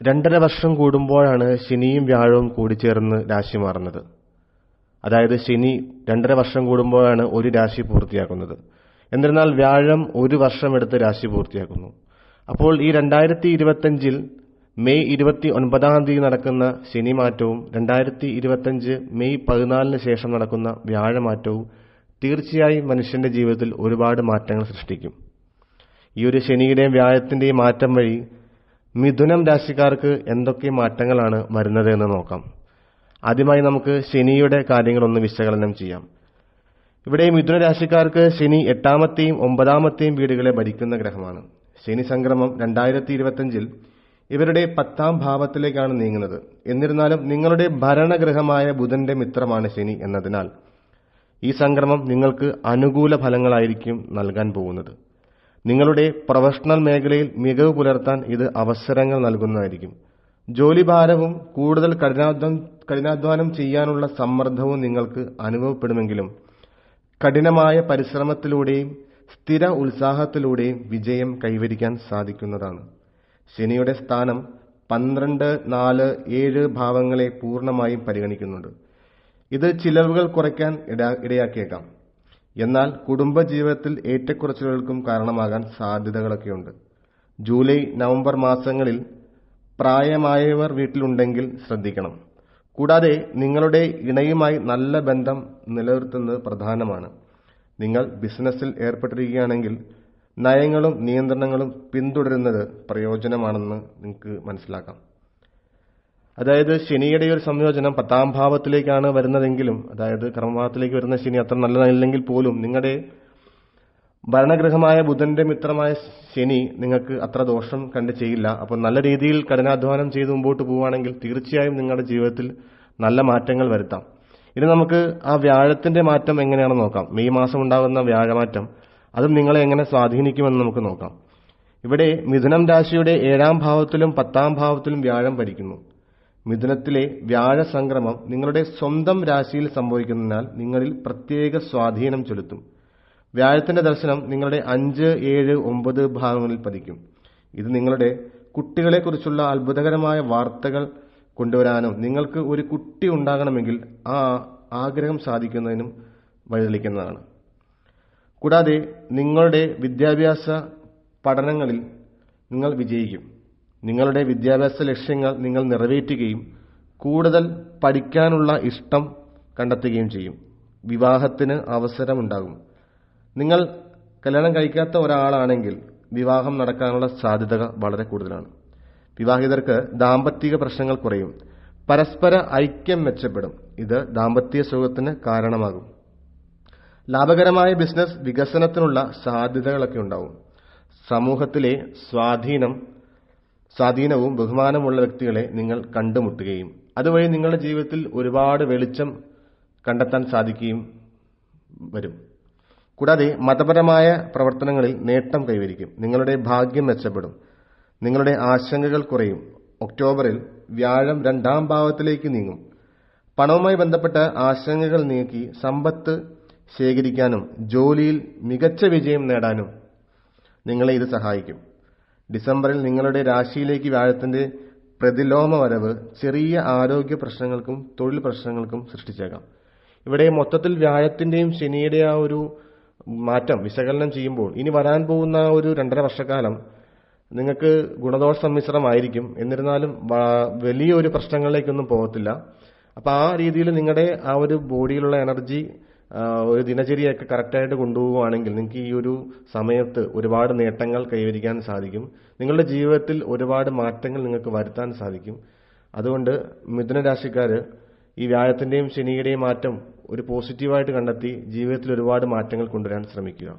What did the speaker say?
2.5 വർഷം കൂടുമ്പോഴാണ് ശനിയും വ്യാഴവും കൂടിച്ചേർന്ന് രാശി മാറുന്നത്. അതായത് ശനി 2.5 വർഷം കൂടുമ്പോഴാണ് ഒരു രാശി പൂർത്തിയാക്കുന്നത്. എന്നിരുന്നാൽ വ്യാഴം 1 വർഷമെടുത്ത് രാശി പൂർത്തിയാക്കുന്നു. അപ്പോൾ ഈ 2025 മെയ് 29-ാം തീയതി നടക്കുന്ന ശനി മാറ്റവും 2025 മെയ് 14-ന് ശേഷം നടക്കുന്ന വ്യാഴമാറ്റവും തീർച്ചയായും മനുഷ്യന്റെ ജീവിതത്തിൽ ഒരുപാട് മാറ്റങ്ങൾ സൃഷ്ടിക്കും. ഈ ഒരു ശനിയുടെയും വ്യാഴത്തിന്റെയും മാറ്റം വഴി മിഥുനം രാശിക്കാർക്ക് എന്തൊക്കെ മാറ്റങ്ങളാണ് വരുന്നത് എന്ന് നോക്കാം. ആദ്യമായി നമുക്ക് ശനിയുടെ കാര്യങ്ങളൊന്ന് വിശകലനം ചെയ്യാം. ഇവിടെ മിഥുന രാശിക്കാർക്ക് ശനി 8-ാമത്തെയും 9-ാമത്തെയും വീടുകളെ ഭരിക്കുന്ന ഗ്രഹമാണ്. ശനി സംക്രമം 2025 ഇവരുടെ 10-ാം ഭാവത്തിലേക്കാണ് നീങ്ങുന്നത്. എന്നിരുന്നാലും നിങ്ങളുടെ ഭരണഗ്രഹമായ ബുധന്റെ മിത്രമാണ് ശനി എന്നതിനാൽ ഈ സംക്രമം നിങ്ങൾക്ക് അനുകൂല ഫലങ്ങളായിരിക്കും നൽകാൻ പോകുന്നത്. നിങ്ങളുടെ പ്രൊഫഷണൽ മേഖലയിൽ മികവ് പുലർത്താൻ ഇത് അവസരങ്ങൾ നൽകുന്നതായിരിക്കും. ജോലിഭാരവും കൂടുതൽ കഠിനാധ്വാനം ചെയ്യാനുള്ള സമ്മർദ്ദവും നിങ്ങൾക്ക് അനുഭവപ്പെടുമെങ്കിലും കഠിനമായ പരിശ്രമത്തിലൂടെയും സ്ഥിര ഉത്സാഹത്തിലൂടെയും വിജയം കൈവരിക്കാൻ സാധിക്കുന്നതാണ്. ശനിയുടെ സ്ഥാനം 12, 4, 7 ഭാവങ്ങളെ പൂർണ്ണമായും പരിഗണിക്കുന്നുണ്ട്. ഇത് ചിലവുകൾ കുറയ്ക്കാൻ ഇടയാക്കിയേക്കാം. എന്നാൽ കുടുംബജീവിതത്തിൽ ഏറ്റക്കുറച്ചിലുകൾക്കും കാരണമാകാൻ സാധ്യതകളൊക്കെയുണ്ട്. ജൂലൈ, നവംബർ മാസങ്ങളിൽ പ്രായമായവർ വീട്ടിലുണ്ടെങ്കിൽ ശ്രദ്ധിക്കണം. കൂടാതെ നിങ്ങളുടെ ഇണയുമായി നല്ല ബന്ധം നിലനിർത്തുന്നത് പ്രധാനമാണ്. നിങ്ങൾ ബിസിനസ്സിൽ ഏർപ്പെട്ടിരിക്കുകയാണെങ്കിൽ നയങ്ങളും നിയന്ത്രണങ്ങളും പിന്തുടരുന്നത് പ്രയോജനമാണെന്ന് നിങ്ങൾക്ക് മനസ്സിലാക്കാം. അതായത് ശനിയുടെ ഒരു സംയോജനം 10-ാം ഭാവത്തിലേക്കാണ് വരുന്നതെങ്കിലും, അതായത് കർമ്മഭാവത്തിലേക്ക് വരുന്ന ശനി അത്ര നല്ലതല്ലെങ്കിൽ പോലും നിങ്ങളുടെ ഭരണഗ്രഹമായ ബുധന്റെ മിത്രമായ ശനി നിങ്ങൾക്ക് അത്ര ദോഷം കണ്ട് ചെയ്യില്ല. അപ്പോൾ നല്ല രീതിയിൽ കഠിനാധ്വാനം ചെയ്ത് മുമ്പോട്ട് പോവുകയാണെങ്കിൽ തീർച്ചയായും നിങ്ങളുടെ ജീവിതത്തിൽ നല്ല മാറ്റങ്ങൾ വരുത്താം. ഇനി നമുക്ക് ആ വ്യാഴത്തിന്റെ മാറ്റം എങ്ങനെയാണെന്ന് നോക്കാം. മെയ് മാസം ഉണ്ടാകുന്ന വ്യാഴമാറ്റം അതും നിങ്ങളെ എങ്ങനെ സ്വാധീനിക്കുമെന്ന് നമുക്ക് നോക്കാം. ഇവിടെ മിഥുനം രാശിയുടെ 7-ാം ഭാവത്തിലും 10-ാം ഭാവത്തിലും വ്യാഴം ഭരിക്കുന്നു. മിഥുനത്തിലെ വ്യാഴ സംക്രമം നിങ്ങളുടെ സ്വന്തം രാശിയിൽ സംഭവിക്കുന്നതിനാൽ നിങ്ങളിൽ പ്രത്യേക സ്വാധീനം ചെലുത്തും. വ്യാഴത്തിന്റെ ദർശനം നിങ്ങളുടെ 5, 7, 9 ഭാവങ്ങളിൽ പതിക്കും. ഇത് നിങ്ങളുടെ കുട്ടികളെക്കുറിച്ചുള്ള അത്ഭുതകരമായ വാർത്തകൾ കൊണ്ടുവരാനും നിങ്ങൾക്ക് ഒരു കുട്ടി ഉണ്ടാകണമെങ്കിൽ ആ ആഗ്രഹം സാധിക്കുന്നതിനും വഴിതെളിക്കുന്നതാണ്. കൂടാതെ നിങ്ങളുടെ വിദ്യാഭ്യാസ പഠനങ്ങളിൽ നിങ്ങൾ വിജയിക്കും. നിങ്ങളുടെ വിദ്യാഭ്യാസ ലക്ഷ്യങ്ങൾ നിങ്ങൾ നിറവേറ്റുകയും കൂടുതൽ പഠിക്കാനുള്ള ഇഷ്ടം കണ്ടെത്തുകയും ചെയ്യും. വിവാഹത്തിന് അവസരമുണ്ടാകും. നിങ്ങൾ കല്യാണം കഴിക്കാത്ത ഒരാളാണെങ്കിൽ വിവാഹം നടക്കാനുള്ള സാധ്യത വളരെ കൂടുതലാണ്. വിവാഹിതർക്ക് ദാമ്പത്തിക പ്രശ്നങ്ങൾ കുറയും. പരസ്പര ഐക്യം മെച്ചപ്പെടും. ഇത് ദാമ്പത്യ സുഖത്തിന് കാരണമാകും. ലാഭകരമായ ബിസിനസ് വികസനത്തിനുള്ള സാധ്യതകളൊക്കെ ഉണ്ടാവും. സമൂഹത്തിലെ സ്വാധീനവും ബഹുമാനമുള്ള വ്യക്തികളെ നിങ്ങൾ കണ്ടുമുട്ടുകയും അതുവഴി നിങ്ങളുടെ ജീവിതത്തിൽ ഒരുപാട് വെളിച്ചം കണ്ടെത്താൻ സാധിക്കുകയും വരും. കൂടാതെ മതപരമായ പ്രവർത്തനങ്ങളിൽ നേട്ടം കൈവരിക്കും. നിങ്ങളുടെ ഭാഗ്യം മെച്ചപ്പെടും. നിങ്ങളുടെ ആശങ്കകൾ കുറയും. ഒക്ടോബറിൽ വ്യാഴം 2-ാം ഭാവത്തിലേക്ക് നീങ്ങും. പണവുമായി ബന്ധപ്പെട്ട ആശങ്കകൾ നീക്കി സമ്പത്ത് ശേഖരിക്കാനും ജോലിയിൽ മികച്ച വിജയം നേടാനും നിങ്ങളെ ഇത് സഹായിക്കും. ഡിസംബറിൽ നിങ്ങളുടെ രാശിയിലേക്ക് വ്യാഴത്തിന്റെ പ്രതിലോമ വരവ് ചെറിയ ആരോഗ്യ പ്രശ്നങ്ങൾക്കും തൊഴിൽ പ്രശ്നങ്ങൾക്കും സൃഷ്ടിച്ചേക്കാം. ഇവിടെ മൊത്തത്തിൽ വ്യാഴത്തിന്റെയും ശനിയുടെ ആ ഒരു മാറ്റം വിശകലനം ചെയ്യുമ്പോൾ ഇനി വരാൻ പോകുന്ന ഒരു 2.5 വർഷക്കാലം നിങ്ങൾക്ക് ഗുണദോഷ സമ്മിശ്രമായിരിക്കും. എന്നിരുന്നാലും വലിയൊരു പ്രശ്നങ്ങളിലേക്കൊന്നും പോകത്തില്ല. അപ്പം ആ രീതിയിൽ നിങ്ങളുടെ ആ ഒരു ബോഡിയിലുള്ള എനർജി ഒരു ദിനചര്യയൊക്കെ കറക്റ്റായിട്ട് കൊണ്ടുപോവുകയാണെങ്കിൽ നിങ്ങൾക്ക് ഈ ഒരു സമയത്ത് ഒരുപാട് നേട്ടങ്ങൾ കൈവരിക്കാൻ സാധിക്കും. നിങ്ങളുടെ ജീവിതത്തിൽ ഒരുപാട് മാറ്റങ്ങൾ നിങ്ങൾക്ക് വരുത്താൻ സാധിക്കും. അതുകൊണ്ട് മിഥുന രാശിക്കാർ ഈ വ്യാഴത്തിന്റെയും ശനിയുടെയും മാറ്റം ഒരു പോസിറ്റീവായിട്ട് കണ്ടെത്തി ജീവിതത്തിൽ ഒരുപാട് മാറ്റങ്ങൾ കൊണ്ടുവരാൻ ശ്രമിക്കുക.